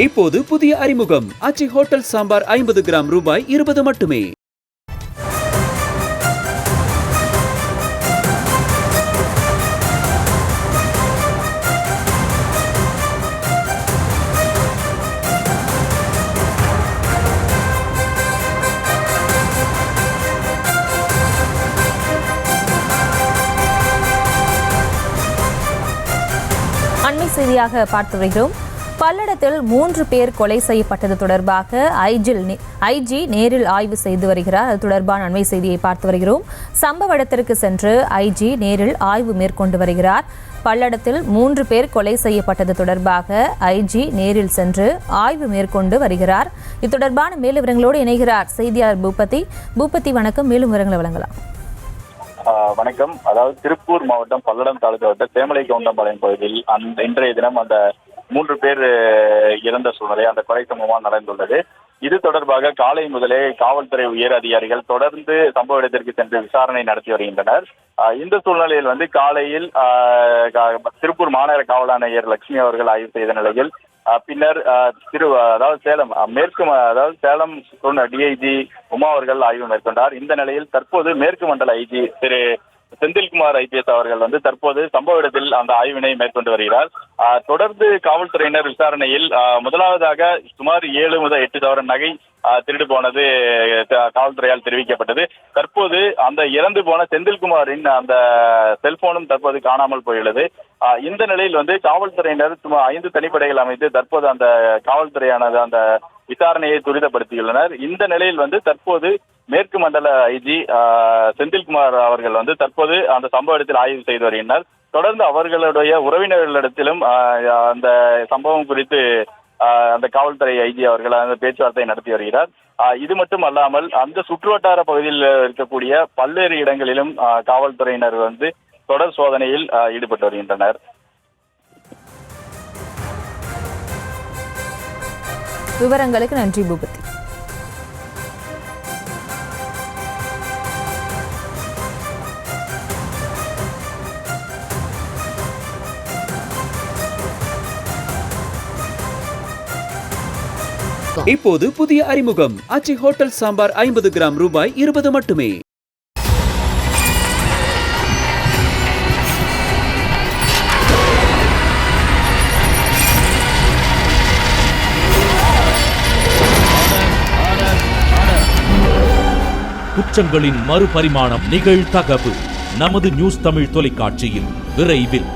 இப்போது புதிய அறிமுகம் அச்சி ஹோட்டல் சாம்பார் 50 கிராம் ரூபாய் 20 மட்டுமே. அண்மை செய்தியாக பார்த்து வருகிறோம். பல்லடத்தில் 3 பேர் கொலை செய்யப்பட்டது தொடர்பாக ஐஜி நேரில் ஆய்வு செய்து வருகிறார். அது தொடர்பான அண்மை செய்தியை பார்த்து வருகிறோம். சம்பவ இடத்திற்கு சென்று ஐஜி நேரில் ஆய்வு மேற்கொண்டு வருகிறார். பல்லடத்தில் 3 பேர் கொலை செய்யப்பட்டது தொடர்பாக ஐஜி நேரில் சென்று ஆய்வு மேற்கொண்டு வருகிறார். இது தொடர்பான மேலும் விவரங்களோடு இணைகிறார் செய்தியாளர் பூபதி. வணக்கம். மேலும் விவரங்களை வழங்கலாம். வணக்கம். அதாவது திருப்பூர் மாவட்டம் பல்லடம் தாலுகா தேமலை கவுண்டம்பாளையம் பகுதியில் இன்றைய தினம் அந்த 3 பேர் இறந்த சூழ்நிலை, அந்த கொலை சம்பவமாக நடந்துள்ளது. இது தொடர்பாக காலை முதலே காவல்துறை உயர் அதிகாரிகள் தொடர்ந்து சம்பவ இடத்திற்கு சென்று விசாரணை நடத்தி வருகின்றனர். இந்த சூழ்நிலையில் காலையில் திருப்பூர் மாநகர காவல் ஆணையர் லட்சுமி அவர்கள் ஆய்வு செய்த நிலையில் பின்னர் சேலம் டிஐஜி உமா அவர்கள் ஆய்வு மேற்கொண்டார். இந்த நிலையில் தற்போது மேற்கு மண்டல ஐஜி திரு செந்தில்குமார் ஐபிஎஸ் அவர்கள் தற்போது சம்பவ இடத்தில் அந்த ஆய்வினை மேற்கொண்டு வருகிறார். தொடர்ந்து காவல்துறையினர் விசாரணையில் முதலாவதாக சுமார் 7 முதல் 8 சவரன் நகை திருடு போனது காவல்துறையால் தெரிவிக்கப்பட்டது. தற்போது அந்த இறந்து போன செந்தில்குமாரின் அந்த செல்போனும் தற்போது காணாமல் போயுள்ளது. இந்த நிலையில் காவல்துறையினர் சுமார் 5 தனிப்படைகள் அமைத்து தற்போது அந்த காவல்துறையானது அந்த விசாரணையை துரிதப்படுத்தியுள்ளனர். இந்த நிலையில் தற்போது மேற்கு மண்டல ஐஜி செந்தில்குமார் அவர்கள் தற்போது அந்த சம்பவ இடத்தில் ஆய்வு செய்து வருகின்றனர். தொடர்ந்து அவர்களுடைய உறவினர்களிடத்திலும் அந்த சம்பவம் குறித்து அந்த காவல்துறை ஐஜி அவர்கள் அந்த பேச்சுவார்த்தை நடத்தி வருகிறார். இது மட்டும் அல்லாமல் அந்த சுற்றுவட்டார பகுதியில் இருக்கக்கூடிய பல்வேறு இடங்களிலும் காவல்துறையினர் தொடர் சோதனையில் ஈடுபட்டு வருகின்றனர். விவரங்களுக்கு நன்றி பூபதி. இப்போது புதிய அறிமுகம் அச்சி ஹோட்டல் சாம்பார் 50 கிராம் ரூபாய் 20 மட்டுமே. குற்றங்களின் மறுபரிமாணம் நிகழ்தகவு நமது நியூஸ் தமிழ் தொலைக்காட்சியில் விரைவில்.